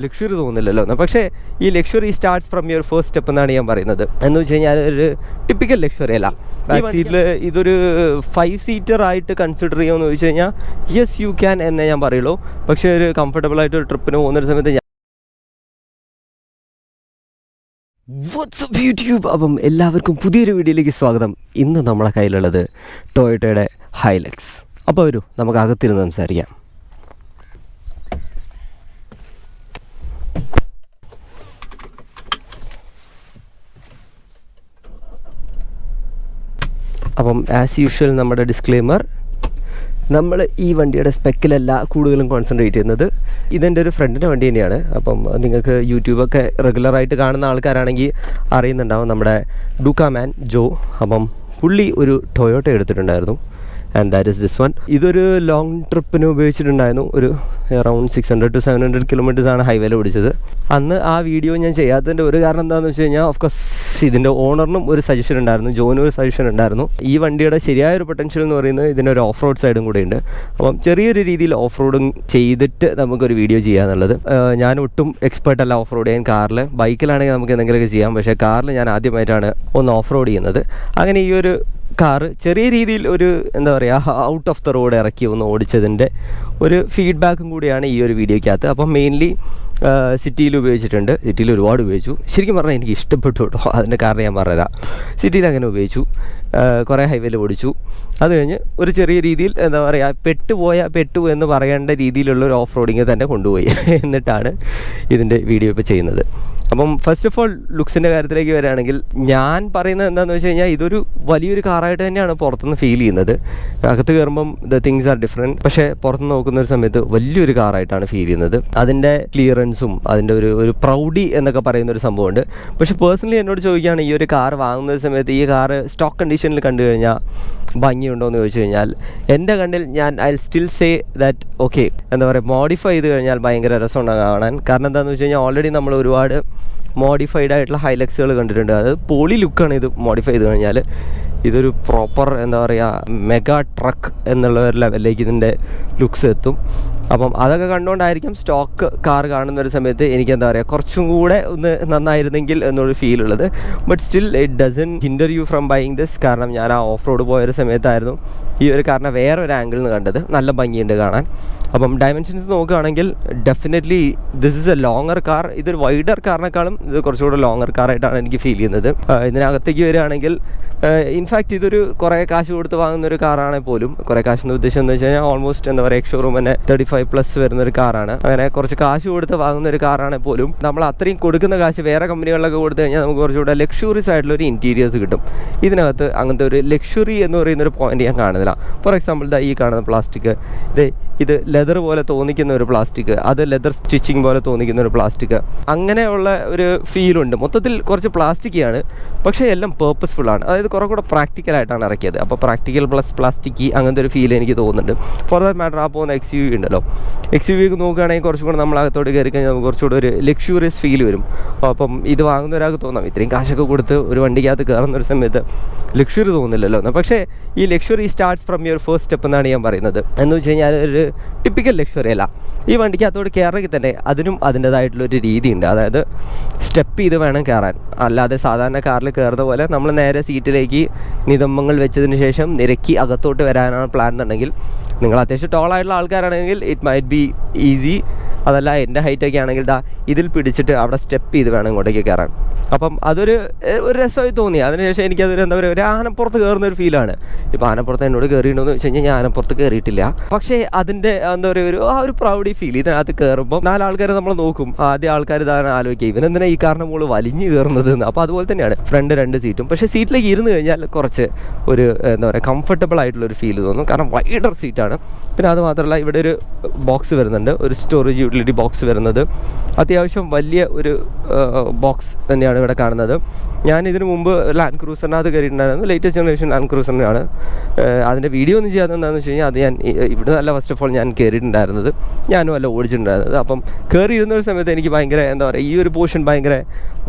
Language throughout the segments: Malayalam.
ലക്ഷറി തോന്നില്ലല്ലോ എന്ന്. പക്ഷേ ഈ luxury starts from your first step എന്നാണ് ഞാൻ പറയുന്നത്. എന്ന് വെച്ച് കഴിഞ്ഞാൽ ഒരു ടിപ്പിക്കൽ ലക്ഷറി അല്ല. ബാക്ക് സീറ്റിൽ ഇതൊരു 5 സീറ്റർ ആയിട്ട് കൺസിഡർ ചെയ്യുമെന്ന് ചോദിച്ചു കഴിഞ്ഞാൽ യെസ് യു ക്യാൻ എന്നേ ഞാൻ പറയുള്ളൂ. പക്ഷേ ഒരു കംഫർട്ടബിൾ ആയിട്ട് ഒരു ട്രിപ്പിന് പോകുന്നൊരു സമയത്ത് വാട്സ്ആപ്പ് യൂട്യൂബ്, അപ്പം എല്ലാവർക്കും പുതിയൊരു വീഡിയോയിലേക്ക് സ്വാഗതം. ഇന്ന് നമ്മളെ കയ്യിലുള്ളത് ടൊയോട്ടയുടെ ഹൈലക്സ്. അപ്പോൾ വരൂ നമുക്ക് അകത്തിരുന്ന് സംസാരിക്കാം. അപ്പം ആസ് യൂഷ്വൽ നമ്മുടെ ഡിസ്ക്ലെയിമർ, നമ്മൾ ഈ വണ്ടിയുടെ സ്പെക്കിലല്ല കൂടുതലും കോൺസെൻട്രേറ്റ് ചെയ്യുന്നത്. ഇതെൻ്റെ ഒരു ഫ്രണ്ടിൻ്റെ വണ്ടി തന്നെയാണ്. അപ്പം നിങ്ങൾക്ക് യൂട്യൂബൊക്കെ റെഗുലറായിട്ട് കാണുന്ന ആൾക്കാരാണെങ്കിൽ അറിയുന്നുണ്ടാവും, നമ്മുടെ ഡൂക്കാമാൻ ജോ. അപ്പം പുള്ളി ഒരു ടൊയോട്ട എടുത്തിട്ടുണ്ടായിരുന്നു, and that is this one. ഇതൊരു ലോങ് ട്രിപ്പിന് ഉപയോഗിച്ചിട്ടുണ്ടായിരുന്നു. ഒരു അറൗണ്ട് 600 to 700 കിലോമീറ്റേഴ്സാണ് ഹൈവേയിൽ ഓടിച്ചത്. അന്ന് ആ വീഡിയോ ഞാൻ ചെയ്യാത്തതിൻ്റെ ഒരു കാരണം എന്താണെന്ന് വെച്ച് കഴിഞ്ഞാൽ, ഓഫ്കോഴ്സ് ഇതിൻ്റെ ഓണറിനും ഒരു സജഷൻ ഉണ്ടായിരുന്നു, ജോനും ഒരു സജഷൻ ഉണ്ടായിരുന്നു. ഈ വണ്ടിയുടെ ശരിയായൊരു പൊട്ടൻഷ്യൽ എന്ന് പറയുന്നത് ഇതിനൊരു ഓഫ് റോഡ് സൈഡും കൂടെ ഉണ്ട്. അപ്പം ചെറിയൊരു രീതിയിൽ ഓഫ് റോഡും ചെയ്തിട്ട് നമുക്കൊരു വീഡിയോ ചെയ്യാന്നുള്ളത്. ഞാൻ ഒട്ടും എക്സ്പേർട്ട് അല്ല ഓഫ് റോഡ് ചെയ്യാൻ. കാറിൽ, ബൈക്കിലാണെങ്കിൽ നമുക്ക് എന്തെങ്കിലുമൊക്കെ ചെയ്യാം, പക്ഷേ കാറിൽ ഞാൻ ആദ്യമായിട്ടാണ് ഒന്ന് ഓഫ് റോഡ് ചെയ്യുന്നത്. അങ്ങനെ ഈ ഒരു കാറ് ചെറിയ രീതിയിൽ ഒരു എന്താ പറയുക, ഔട്ട് ഓഫ് ദ റോഡ് ഇറക്കി ഒന്ന് ഓടിച്ചതിൻ്റെ ഒരു ഫീഡ്ബാക്കും കൂടിയാണ് ഈ ഒരു വീഡിയോയ്ക്കകത്ത്. അപ്പം മെയിൻലി സിറ്റിയിൽ ഉപയോഗിച്ചിട്ടുണ്ട്. സിറ്റിയിൽ ഒരുപാട് ഉപയോഗിച്ചു. ശരിക്കും പറഞ്ഞാൽ എനിക്ക് ഇഷ്ടപ്പെട്ടു കേട്ടോ. അതിൻ്റെ കാരണം ഞാൻ പറഞ്ഞുതരാം. സിറ്റിയിൽ അങ്ങനെ ഉപയോഗിച്ചു, കുറേ ഹൈവേയിൽ ഓടിച്ചു. അത് കഴിഞ്ഞ് ഒരു ചെറിയ രീതിയിൽ എന്താ പറയുക, പെട്ടു എന്ന് പറയേണ്ട രീതിയിലുള്ള ഒരു ഓഫ് റോഡിങ് തന്നെ കൊണ്ടുപോയി. എന്നിട്ടാണ് ഇതിൻ്റെ വീഡിയോ ഇപ്പോൾ ചെയ്യുന്നത്. അപ്പം ഫസ്റ്റ് ഓഫ് ഓൾ ലുക്സിൻ്റെ കാര്യത്തിലേക്ക് വരികയാണെങ്കിൽ, ഞാൻ പറയുന്നത് എന്താണെന്ന് വെച്ച് കഴിഞ്ഞാൽ, ഇതൊരു വലിയൊരു കാറായിട്ട് തന്നെയാണ് പുറത്തുനിന്ന് ഫീൽ ചെയ്യുന്നത്. അകത്ത് കയറുമ്പം ദ തിങ്സ് ആർ ഡിഫറെൻറ്റ്, പക്ഷേ പുറത്തുനിന്ന് നോക്കുന്ന ഒരു സമയത്ത് വലിയൊരു കാറായിട്ടാണ് ഫീൽ ചെയ്യുന്നത്. അതിൻ്റെ ക്ലിയറൻസും അതിൻ്റെ ഒരു പ്രൗഡി എന്നൊക്കെ പറയുന്നൊരു സംഭവമുണ്ട്. പക്ഷേ പേഴ്സണലി എന്നോട് ചോദിക്കുകയാണ്, ഈ ഒരു കാർ വാങ്ങുന്ന സമയത്ത് ഈ കാറ് സ്റ്റോക്ക് കണ്ടീഷനിൽ കണ്ടു കഴിഞ്ഞാൽ ഭംഗിയുണ്ടോ എന്ന് ചോദിച്ചു കഴിഞ്ഞാൽ, എൻ്റെ കണ്ണിൽ ഞാൻ I still say that okay, എന്താ പറയുക, മോഡിഫൈ ചെയ്ത് കഴിഞ്ഞാൽ ഭയങ്കര രസമുണ്ടാകും കാണാൻ. കാരണം എന്താണെന്ന് വെച്ച് കഴിഞ്ഞാൽ, ഓൾറെഡി നമ്മൾ ഒരുപാട് മോഡിഫൈഡ് ആയിട്ടുള്ള ഹൈലക്സുകൾ കണ്ടിട്ടുണ്ട്. അത് പോളി ലുക്കാണ് ഇത് മോഡിഫൈ ചെയ്ത് കഴിഞ്ഞാൽ. ഇതൊരു പ്രോപ്പർ എന്താ പറയുക, മെഗാ ട്രക്ക് എന്നുള്ള ഒരു ലെവലിലേക്ക് ഇതിൻ്റെ ലുക്സ് എത്തും. അപ്പം അതൊക്കെ കണ്ടുകൊണ്ടായിരിക്കും സ്റ്റോക്ക് കാർ കാണുന്ന ഒരു സമയത്ത് എനിക്ക് എന്താ പറയുക, കുറച്ചും കൂടെ ഒന്ന് നന്നായിരുന്നെങ്കിൽ എന്നൊരു ഫീൽ ഉള്ളത്. But still it doesn't hinder you from buying this. കാരണം ഞാൻ ആ ഓഫ് റോഡ് പോയൊരു സമയത്തായിരുന്നു ഈ ഒരു കാറിനെ വേറൊരു ആംഗിളിൽ നിന്ന് കണ്ടത്. നല്ല ഭംഗിയുണ്ട് കാണാൻ. അപ്പം ഡയമെൻഷൻസ് നോക്കുകയാണെങ്കിൽ definitely this is A longer car. ഇതൊരു വൈഡർ കാറിനേക്കാളും ഇത് കുറച്ചുകൂടെ ലോങ്ങർ കാറായിട്ടാണ് എനിക്ക് ഫീൽ ചെയ്യുന്നത്. ഇതിനകത്തേക്ക് വരികയാണെങ്കിൽ, ഇൻഫാക്റ്റ് ഇതൊരു കുറേ കാശ് കൊടുത്ത് വാങ്ങുന്നൊരു കാറാണെങ്കിൽ പോലും, കുറേ കാശ് എന്ന് ഉദ്ദേശം എന്ന് വെച്ച് കഴിഞ്ഞാൽ ഓൾമോസ്റ്റ് എന്താ പറയുക, എക്സ് ഷോറൂം തന്നെ 35+ വരുന്നൊരു കാറാണ്. അങ്ങനെ കുറച്ച് കാശ് കൊടുത്ത് വാങ്ങുന്ന ഒരു കാറാണെങ്കിൽ പോലും നമ്മൾ അത്രയും കൊടുക്കുന്ന കാശ് വേറെ കമ്പനികളിലൊക്കെ കൊടുത്തു കഴിഞ്ഞാൽ നമുക്ക് കുറച്ചുകൂടെ ലക്ഷറീസ് ആയിട്ടുള്ള ഒരു ഇൻറ്റീരിയേഴ്സ് കിട്ടും. ഇതിനകത്ത് അങ്ങനത്തെ ഒരു ലക്ഷറി എന്ന് പറയുന്നൊരു പോയിന്റ് ഞാൻ കാണുന്നില്ല. ഫോർ എക്സാമ്പിൾ ഈ കാണുന്ന പ്ലാസ്റ്റിക്, ഇത് ലെതർ പോലെ തോന്നിക്കുന്ന ഒരു പ്ലാസ്റ്റിക്, അത് ലെതർ സ്റ്റിച്ചിങ് പോലെ തോന്നിക്കുന്ന ഒരു പ്ലാസ്റ്റിക്, അങ്ങനെയുള്ള ഒരു ഫീലുണ്ട്. മൊത്തത്തിൽ കുറച്ച് പ്ലാസ്റ്റിക്കാണ്, പക്ഷേ എല്ലാം പേർപ്പസ്ഫുൾ ആണ്. അതായത് കുറേ കൂടെ പ്രാക്ടിക്കലായിട്ടാണ് ഇറക്കിയത്. അപ്പോൾ പ്രാക്ടിക്കൽ പ്ലസ് പ്ലാസ്റ്റിക് അങ്ങനത്തെ ഒരു ഫീൽ എനിക്ക് തോന്നുന്നുണ്ട്. ഫോർ ദാറ്റ് മാറ്റർ ആ പോകുന്ന XUV ഉണ്ടല്ലോ, XUV നോക്കുകയാണെങ്കിൽ കുറച്ചും കൂടെ നമ്മൾ അകത്തോട്ട് കയറി കഴിഞ്ഞാൽ നമുക്ക് കുറച്ചുകൂടെ ഒരു ലക്ഷൂറിയസ് ഫീൽ വരും. അപ്പം ഇത് വാങ്ങുന്ന ഒരാൾക്ക് തോന്നാം, ഇത്രയും കാശൊക്കെ കൊടുത്ത് ഒരു വണ്ടിക്കകത്ത് കയറുന്ന ഒരു സമയത്ത് ലക്ഷറി തോന്നില്ലല്ലോ എന്ന്. പക്ഷേ ഈ luxury starts from your first step എന്നാണ് ഞാൻ പറയുന്നത്. എന്ന് വെച്ച് കഴിഞ്ഞാൽ ഒരു ടിപ്പിക്കൽ ലക്ഷറി അല്ല. ഈ വണ്ടിക്കകത്തോട് കയറണമെങ്കിൽ തന്നെ അതിനും അതിൻ്റേതായിട്ടുള്ളൊരു രീതിയുണ്ട്. അതായത് സ്റ്റെപ്പ് ചെയ്ത് വേണം കയറാൻ. അല്ലാതെ സാധാരണ കാറിൽ കയറുന്ന പോലെ നമ്മൾ നേരെ സീറ്റിലേക്ക് നിതംബങ്ങൾ വെച്ചതിന് ശേഷം നിരക്കി അകത്തോട്ട് വരാനാണ് പ്ലാൻ എന്നുണ്ടെങ്കിൽ, നിങ്ങൾ അത്യാവശ്യം ടോളായിട്ടുള്ള ആൾക്കാരാണെങ്കിൽ ഇറ്റ് മൈറ്റ് ബി ഈസി. അതല്ല, എൻ്റെ ഹൈറ്റൊക്കെ ആണെങ്കിൽ ഇതിൽ പിടിച്ചിട്ട് അവിടെ സ്റ്റെപ്പ് ചെയ്ത് വേണം ഇങ്ങോട്ടേക്ക് കയറാൻ. അപ്പം അതൊരു രസമായി തോന്നി. അതിനുശേഷം എനിക്കതൊരു എന്താ പറയുക, ഒരു ആനപ്പുറത്ത് കയറുന്ന ഒരു ഫീലാണ്. ഇപ്പോൾ ആനപ്പുറത്ത് എന്നോട് കയറിയിട്ടുണ്ടോ എന്ന് വെച്ച് കഴിഞ്ഞാൽ, ഞാൻ ആനപ്പുറത്ത് കയറിയിട്ടില്ല. പക്ഷേ അതിൻ്റെ എന്താ പറയുക, ഒരു പ്രൗഡി ഫീൽ. ഇതിനകത്ത് കയറുമ്പോൾ 4 ആൾക്കാർ നമ്മൾ നോക്കും. ആദ്യം ആൾക്കാർ ഇതാണ് ആലോചിക്കുക, ഇവനെന്തിനാ ഈ കാറിൻ്റെ മുകളിൽ വലിഞ്ഞ് കയറുന്നത് എന്ന്. അപ്പോൾ അതുപോലെ തന്നെയാണ് ഫ്രണ്ട് 2 സീറ്റും. പക്ഷേ സീറ്റിലേക്ക് ഇരുന്ന് കഴിഞ്ഞാൽ കുറച്ച് ഒരു എന്താ പറയുക, കംഫർട്ടബിൾ ആയിട്ടുള്ളൊരു ഫീൽ തോന്നും. കാരണം വൈഡർ സീറ്റാണ്. പിന്നെ അത് മാത്രമല്ല, ഇവിടെ ഒരു ബോക്സ് വരുന്നുണ്ട്, ഒരു സ്റ്റോറേജ് യൂട്ടിലിറ്റി ബോക്സ് വരുന്നത്. അത്യാവശ്യം വലിയ ഒരു ബോക്സ് തന്നെയാണ് ഇവിടെ കാണുന്നത്. ഞാൻ ഇതിനു മുമ്പ് ലാൻഡ് ക്രൂസറിനകത്ത് കയറിയിട്ടുണ്ടായിരുന്നു. ലേറ്റസ്റ്റ് ജനറേഷൻ ലാൻഡ് ക്രൂസറിനാണ്. അതിൻ്റെ വീഡിയോ ഒന്നും ചെയ്യാതെ എന്താണെന്ന് വെച്ച് കഴിഞ്ഞാൽ, അത് ഞാൻ ഇവിടെ നല്ല ഫസ്റ്റ് ഓഫ് ഓൾ ഞാൻ കയറിയിട്ടുണ്ടായിരുന്നത്, ഞാനും അല്ല ഓടിച്ചിട്ടുണ്ടായിരുന്നത്. അപ്പം കയറിയിരുന്ന ഒരു സമയത്ത് എനിക്ക് ഭയങ്കര എന്താ പറയുക, ഈ ഒരു പോർഷൻ ഭയങ്കര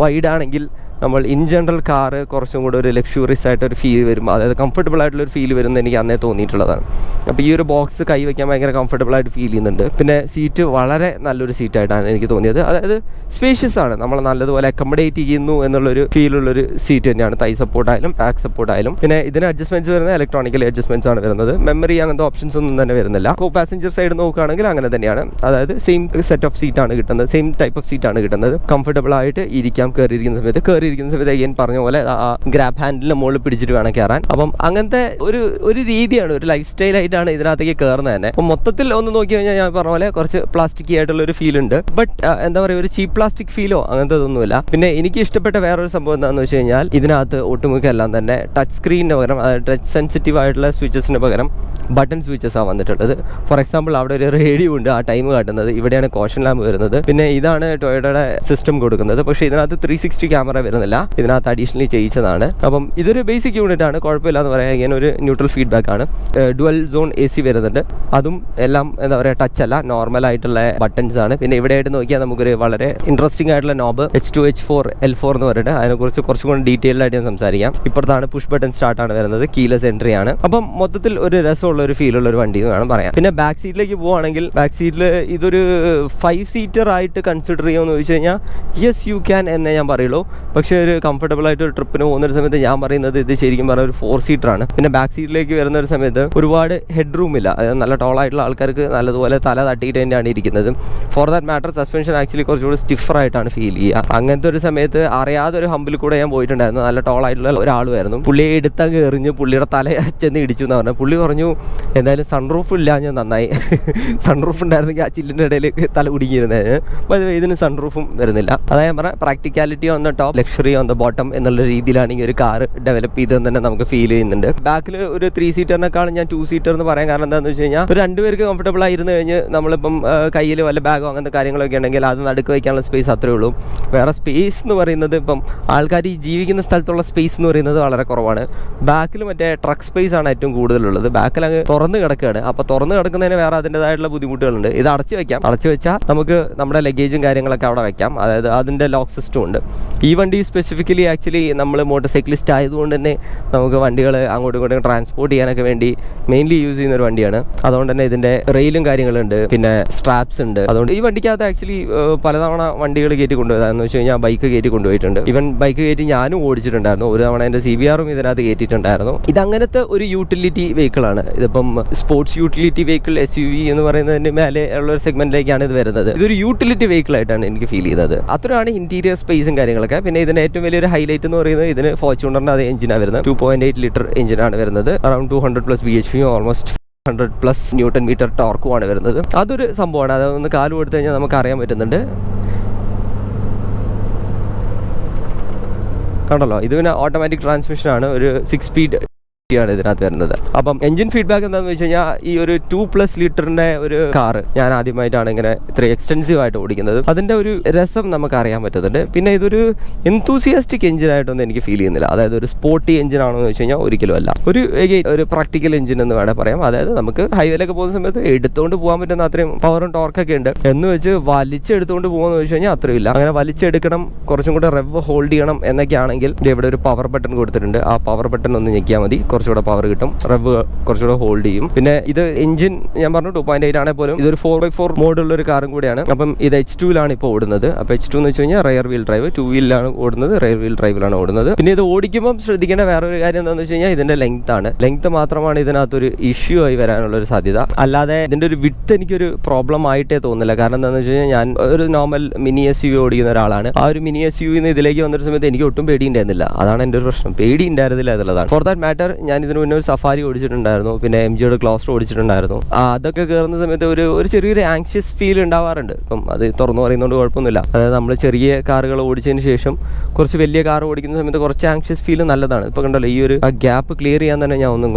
വൈഡാണെങ്കിൽ നമ്മൾ ഇൻ ജനറൽ കാറ് കുറച്ചും കൂടെ ഒരു ലക്ഷൂറിയസ് ആയിട്ടൊരു ഫീൽ വരും, അതായത് കംഫർട്ടബിൾ ആയിട്ടുള്ളൊരു ഫീൽ വരുമെന്ന് എനിക്ക് അന്നേ തോന്നിയിട്ടുള്ളതാണ്. അപ്പോൾ ഈ ഒരു ബോക്സ് കൈ വയ്ക്കാൻ ഭയങ്കര കംഫർട്ടബിൾ ആയിട്ട് ഫീൽ ചെയ്യുന്നുണ്ട്. പിന്നെ സീറ്റ് വളരെ നല്ലൊരു സീറ്റായിട്ടാണ് എനിക്ക് തോന്നിയത്, അതായത് സ്പേഷ്യസ് ആണ്, നമ്മൾ നല്ലതുപോലെ അക്കോമഡേറ്റ് ചെയ്യുന്നു എന്നുള്ളൊരു ഫീലുള്ളൊരു സീറ്റ് തന്നെയാണ്. തൈ സപ്പോർട്ടായാലും ബാക്ക് സപ്പോർട്ടായാലും. പിന്നെ ഇതിന് അഡ്ജസ്റ്റ്മെന്റ്സ് വരുന്നത് ഇലക്ട്രോണിക്കൽ അഡ്ജസ്റ്റ്മെന്റ്സ് ആണ് വരുന്നത്. മെമ്മറി അങ്ങനത്തെ ഓപ്ഷൻസ് ഒന്നും തന്നെ വരുന്നില്ല. കോ പാസഞ്ചർ സൈഡ് നോക്കുകയാണെങ്കിൽ അങ്ങനെ തന്നെയാണ്, അതായത് സെയിം സെറ്റ് ഓഫ് സീറ്റ് ആണ് കിട്ടുന്നത്, സെയിം ടൈപ്പ് ഓഫ് സീറ്റ് ആണ് കിട്ടുന്നത്. കംഫർട്ടബിൾ ആയിട്ട് ഇരിക്കാം കയറിയിരിക്കുന്ന സമയത്ത് അയ്യൻ പറഞ്ഞ പോലെ ആ ഗ്രാബ് ഹാൻഡിലിന്റെ മുകളിൽ പിടിച്ചിട്ട് വേണം കയറാൻ. അപ്പം അങ്ങനത്തെ ഒരു രീതിയാണ്, ഒരു ലൈഫ് സ്റ്റൈൽ ആയിട്ടാണ് ഇതിനകത്തേക്ക് കയറുന്നത് തന്നെ. അപ്പം മൊത്തത്തിൽ ഒന്ന് നോക്കി കഴിഞ്ഞാൽ ഞാൻ പറഞ്ഞ പോലെ കുറച്ച് പ്ലാസ്റ്റിക് ആയിട്ടുള്ള ഒരു ഫീൽ ഉണ്ട്. ബട്ട് എന്താ പറയുക, ഒരു ചീപ്പ് പ്ലാസ്റ്റിക് ഫീലോ അങ്ങനത്തെ ഒന്നുമില്ല. പിന്നെ എനിക്ക് ഇഷ്ടപ്പെട്ട വേറൊരു സംഭവം എന്താണെന്ന് വെച്ച് കഴിഞ്ഞാൽ ഇതിനകത്ത് ഒട്ടുമിക്ക എല്ലാം തന്നെ ടച്ച് സ്ക്രീനിന് പകരം, അതായത് ടച്ച് സെൻസിറ്റീവ് ആയിട്ടുള്ള സ്വിച്ചസിന് പകരം ബട്ടൺ സ്വിച്ചസ് ആണ് വന്നിട്ടുള്ളത്. ഫോർ എക്സാമ്പിൾ അവിടെ ഒരു റേഡിയോ ഉണ്ട്, ആ ടൈം കാട്ടുന്നത്. ഇവിടെയാണ് കോഷൻ ലാമ്പ് വരുന്നത്. പിന്നെ ഇതാണ് ടൊയോട്ടയുടെ സിസ്റ്റം കൊടുക്കുന്നത്. പക്ഷേ ഇതിനകത്ത് 360 ക്യാമറ വരുന്നില്ല, ഇതിനകത്ത് അഡീഷണലി ചെയ്യിച്ചതാണ്. അപ്പം ഇതൊരു ബേസിക് യൂണിറ്റ് ആണ്, കുഴപ്പമില്ല എന്ന് പറയാൻ. ഇങ്ങനെ ഒരു ന്യൂട്രൽ ഫീഡ്ബാക്ക് ആണ്. ഡുവൽ സോൺ AC വരുന്നുണ്ട്, അതും എല്ലാം എന്താ പറയുക ടച്ച് അല്ല, നോർമൽ ആയിട്ടുള്ള ബട്ടൺസ് ആണ്. പിന്നെ ഇവിടെ ആയിട്ട് നോക്കിയാൽ നമുക്കൊരു വളരെ ഇൻട്രസ്റ്റിംഗ് ആയിട്ടുള്ള നോബ് H2 H4 L4 എന്ന് പറഞ്ഞിട്ട്, അതിനെക്കുറിച്ച് കുറച്ചും കൂടി ഡീറ്റെയിൽഡ് ആയിട്ട് ഞാൻ സംസാരിക്കാം. ഇപ്പുറത്താണ് പുഷ് ബട്ടൺ സ്റ്റാർട്ട് ആണ് വരുന്നത്, കീലെസ് എൻട്രി ആണ്. അപ്പം മൊത്തത്തിൽ ഒരു രസമുള്ള ഒരു ഫീലുള്ള ഒരു വണ്ടി എന്ന് വേണം പറയാം. പിന്നെ ബാക്ക് സീറ്റിലേക്ക് പോവുകയാണെങ്കിൽ ബാക്ക് സീറ്റിൽ ഇതൊരു 5 സീറ്റർ ആയിട്ട് കൺസിഡർ ചെയ്യുമെന്ന് ചോദിച്ചു കഴിഞ്ഞാൽ യെസ് യു ക്യാൻ എന്നേ ഞാൻ പറയുള്ളൂ. പക്ഷേ ഒരു കംഫർട്ടബിൾ ആയിട്ട് ഒരു ട്രിപ്പിന് പോകുന്ന ഒരു സമയത്ത് ഞാൻ പറയുന്നത് ഇത് ശരിക്കും പറഞ്ഞാൽ ഒരു 4 സീറ്റർ ആണ്. പിന്നെ ബാക്ക് സീറ്റിലേക്ക് വരുന്ന ഒരു സമയത്ത് ഒരുപാട് ഹെഡ് റൂം ഇല്ല, അതായത് നല്ല ടോളായിട്ടുള്ള ആൾക്കാർക്ക് നല്ലതുപോലെ തല തട്ടിയിട്ട് തന്നെയാണ് ഇരിക്കുന്നത്. For that matter suspension actually കുറച്ചുകൂടി സ്റ്റിഫറായിട്ടാണ് ഫീൽ ചെയ്യുക. അങ്ങനത്തെ ഒരു സമയത്ത് അറിയാതെ ഒരു ഹമ്പിൽ കൂടെ ഞാൻ പോയിട്ടുണ്ടായിരുന്നു. നല്ല ടോളായിട്ടുള്ള ഒരാളുമായിരുന്നു, പുള്ളിയെ എടുത്തങ്ങ് എറിഞ്ഞ് പുള്ളിയുടെ തല ചെന്ന് ഇടിച്ചു എന്ന് പറഞ്ഞു. പുള്ളി പറഞ്ഞു എന്തായാലും സൺറൂഫ് ഇല്ല, ഞാൻ നന്നായി സൺറൂഫ് ഉണ്ടായിരുന്നെങ്കിൽ ആ ചില്ലിൻ്റെ ഇടയിൽ തല കുടുങ്ങിയിരുന്നേന്. അപ്പോൾ ഇതിന് സൺറൂഫും വരുന്നില്ല. അതായത് ഞാൻ പറഞ്ഞ practicality on the top, luxury on the bottom എന്നുള്ള രീതിയിലാണ് ഈ ഒരു കാർ ഡെവലപ്പ് ചെയ്തതെന്ന് തന്നെ നമുക്ക് ഫീൽ ചെയ്യുന്നുണ്ട്. ബാക്കിൽ ഒരു 3 സീറ്ററിനേക്കാളും ഞാൻ 2 സീറ്റർ എന്ന് പറയാൻ കാരണം എന്താണെന്ന് വെച്ച് കഴിഞ്ഞാൽ ഒരു 2 പേർക്ക് കംഫർട്ടബിൾ ആയിരുന്നു കഴിഞ്ഞ് നമ്മളിപ്പം കയ്യിൽ വല്ല ബാഗോ അങ്ങനത്തെ കാര്യങ്ങളൊക്കെ ഉണ്ടെങ്കിൽ അത് നടുക്ക് വയ്ക്കാനുള്ള സ്പേസ് അത്രേ ഉള്ളൂ. വേറെ സ്പേസ് എന്ന് പറയുന്നത് ഇപ്പം ആൾക്കാർ ഈ ജീവിക്കുന്ന സ്ഥലത്തുള്ള സ്പേസ് എന്ന് പറയുന്നത് വളരെ കുറവാണ്. ബാക്കിൽ മറ്റേ ട്രക്ക് സ്പേസ് ആണ് ഏറ്റവും കൂടുതലുള്ളത്. ബാക്കിൽ അങ്ങ് തുറന്ന് കിടക്കുകയാണ്. അപ്പോൾ തുറന്ന് കിടക്കുന്നതിന് വേറെ അതിൻ്റെതായിട്ടുള്ള ബുദ്ധിമുട്ടുകളുണ്ട്. ഇത് അടച്ചു വെക്കാം, അടച്ചു വെച്ചാൽ നമുക്ക് നമ്മുടെ ലഗേജും കാര്യങ്ങളൊക്കെ അവിടെ വെക്കാം, അതായത് അതിൻ്റെ ലോക്ക് സിസ്റ്റം ഉണ്ട്. ഈ വണ്ടി സ്പെസിഫിക്കലി ആക്ച്വലി നമ്മൾ മോട്ടോർ സൈക്ലിസ്റ്റ് ആയതുകൊണ്ട് തന്നെ നമുക്ക് വണ്ടികൾ അങ്ങോട്ടും ഇങ്ങോട്ടും ട്രാൻസ്പോർട്ട് ചെയ്യാനൊക്കെ വേണ്ടി മെയിൻലി യൂസ് ചെയ്യുന്ന ഒരു വണ്ടിയാണ്. അതുകൊണ്ട് തന്നെ ഇതിൻ്റെ റെയിലും കാര്യങ്ങളുണ്ട്, പിന്നെ സ്ട്രാപ്സ് ഉണ്ട്. അതുകൊണ്ട് ഈ വണ്ടിക്കകത്ത് ആക്ച്വലി പലതവണ വണ്ടികൾ കയറ്റി കൊണ്ടുപോയതാണെന്ന് വെച്ച് കഴിഞ്ഞാൽ ബൈക്ക് കയറ്റി കൊണ്ടുപോയിട്ടുണ്ട്. ഇവൻ ബൈക്ക് കയറ്റി ഞാനും ഓടിച്ചിട്ടുണ്ടായിരുന്നു. ഒരു തവണ എൻ്റെ CBR-ഉം ഇതിനകത്ത് കയറ്റിയിട്ടുണ്ടായിരുന്നു. ഇതങ്ങനത്തെ ഒരു യൂട്ടിലിറ്റി വെഹിക്കിളാണ്. ഇതിപ്പം സ്പോർട്സ് യൂട്ടിലിറ്റി വെഹിക്കിൾ SUV എന്ന് പറയുന്നതിന് മേലെ ഉള്ള ഒരു സെഗ്മെന്റിലേക്കാണ് ഇത് വരുന്നത്. ഇതൊരു യൂട്ടിലിറ്റി വെഹിക്കിൾ ആയിട്ടാണ് എനിക്ക് ഫീൽ ചെയ്തത്. അത്രയാണ് ഇന്റീരിയർ സ്പേസും കാര്യങ്ങളൊക്കെ. പിന്നെ ഇതിന് ഏറ്റവും വലിയൊരു ഹൈലൈറ്റ് എന്ന് പറയുന്നത് ഇതിന് ഫോർച്യൂണറിന്റെ അതേ എഞ്ചിനാണ് വരുന്നത്. 2.8 ലിറ്റർ എഞ്ചിനാണ് വരുന്നത്. Around 200+ bhp, almost 100+ newton metre ടോർക്കുമാണ് വരുന്നത്. അതൊരു സംഭവമാണ്. അതൊന്ന് കാല് കൊടുത്തു കഴിഞ്ഞാൽ നമുക്ക് അറിയാൻ പറ്റുന്നുണ്ട്. കണ്ടല്ലോ, ഇത് പിന്നെ ഓട്ടോമാറ്റിക് ട്രാൻസ്മിഷൻ ആണ്. ഒരു 6 സ്പീഡ് ാണ് ഇതിനകത്ത് വരുന്നത്. അപ്പം എഞ്ചിൻ ഫീഡ്ബാക്ക് എന്താണെന്ന് വെച്ച് കഴിഞ്ഞാൽ ഈ ഒരു 2+ ലിറ്ററിന്റെ ഒരു കാറ് ഞാൻ ആദ്യമായിട്ടാണ് ഇങ്ങനെ ഇത്ര എക്സ്റ്റെൻസീവ് ആയിട്ട് ഓടിക്കുന്നത്. അതിന്റെ ഒരു രസം നമുക്ക് അറിയാൻ പറ്റുന്നുണ്ട്. പിന്നെ ഇതൊരു എന്തൂസിയാസ്റ്റിക് എഞ്ചിനായിട്ടൊന്നും എനിക്ക് ഫീൽ ചെയ്യുന്നില്ല. അതായത് ഒരു സ്പോർട്ടി എഞ്ചിൻ ആണോ എന്ന് വെച്ച് കഴിഞ്ഞാൽ ഒരിക്കലും അല്ല. ഒരു പ്രാക്ടിക്കൽ എഞ്ചിൻ എന്ന് വേണേൽ പറയാം. അതായത് നമുക്ക് ഹൈവേയിലൊക്കെ പോകുന്ന സമയത്ത് എടുത്തുകൊണ്ട് പോകാൻ പറ്റുന്ന അത്രയും പവറും ടോർക്കൊക്കെ ഉണ്ട്. എന്ന് വെച്ച് വലിച്ചെടുത്തുകൊണ്ട് പോകുമെന്ന് വെച്ച് കഴിഞ്ഞാൽ അത്രയും ഇല്ല. അങ്ങനെ വലിച്ചെടുക്കണം, കുറച്ചും കൂടെ റെവ് ഹോൾഡ് ചെയ്യണം എന്നൊക്കെ ആണെങ്കിൽ ഇവിടെ ഒരു പവർ ബട്ടൺ കൊടുത്തിട്ടുണ്ട്. ആ പവർ ബട്ടൺ ഒന്ന് ഞെക്കിയാൽ മതി, കുറച്ചുകൂടെ പവർ കിട്ടും, റെവ് കുറച്ചുകൂടെ ഹോൾഡ് ചെയ്യും. പിന്നെ ഇത് എഞ്ചിൻ ഞാൻ പറഞ്ഞു 2.8 ആണെങ്കിൽ പോലും ഇതൊരു 4x4 മോഡുള്ള ഒരു കാറും കൂടിയാണ്. അപ്പം ഇത് H2-ലാണ് ഇപ്പോൾ ഓടുന്നത്. അപ്പോൾ H2 എന്ന് വെച്ച് കഴിഞ്ഞാൽ റെയർ വീൽ ഡ്രൈവ്, 2 വീലിലാണ് ഓടുന്നത്, റെയർ വീൽ ഡ്രൈവിലാണ് ഓടുന്നത്. പിന്നെ ഇത് ഓടിക്കുമ്പോൾ ശ്രദ്ധിക്കേണ്ട വേറൊരു കാര്യം എന്താണെന്ന് വെച്ച് കഴിഞ്ഞാൽ ഇതിന്റെ ലെങ്ത് ആണ്. ലെങ്ത് മാത്രമാണ് ഇതിനകത്തൊരു ഇഷ്യൂ ആയി വരാനുള്ള ഒരു സാധ്യത. അല്ലാതെ ഇതിന്റെ ഒരു വിഡ്ത്ത് എനിക്കൊരു പ്രോബ്ലം ആയിട്ടേ തോന്നില്ല. കാരണം എന്താണെന്ന് വെച്ച് കഴിഞ്ഞാൽ ഞാൻ ഒരു നോർമൽ മിനി SUV ഓടിക്കുന്ന ഒരാളാണ്. ആ ഒരു മിനി SUV-ന്ന് ഇതിലേക്ക് വന്നൊരു സമയത്ത് എനിക്ക് ഒട്ടും പേടി ഉണ്ടായിരുന്നില്ല. അതാണ് എൻ്റെ ഒരു പ്രശ്നം, പേടി ഉണ്ടായിരുന്നില്ല എന്നുള്ളതാണ്. ഫോർ ദാറ്റ് മാറ്റർ ഞാൻ ഇതിന് മുന്നേ ഒരു സഫാരി ഓടിച്ചിട്ടുണ്ടായിരുന്നു, പിന്നെ MG-യുടെ ക്ലോസ്റ്റർ ഓടിച്ചിട്ടുണ്ടായിരുന്നു. അതൊക്കെ കയറുന്ന സമയത്ത് ഒരു ചെറിയൊരു ആങ്ഷ്യസ് ഫീൽ ഉണ്ടാവാറുണ്ട്. ഇപ്പം അത് തുറന്നു പറയുന്നതുകൊണ്ട് കുഴപ്പമൊന്നുമില്ല. അതായത് നമ്മൾ ചെറിയ കാറുകൾ ഓടിച്ചതിന് ശേഷം കുറച്ച് വലിയ കാർ ഓടിക്കുന്ന സമയത്ത് കുറച്ച് ആങ്ഷ്യസ് ഫീൽ നല്ലതാണ്. ഇപ്പോൾ കണ്ടല്ലോ, ഈ ഒരു ഗ്യാപ്പ് ക്ലിയർ ചെയ്യാൻ തന്നെ ഞാൻ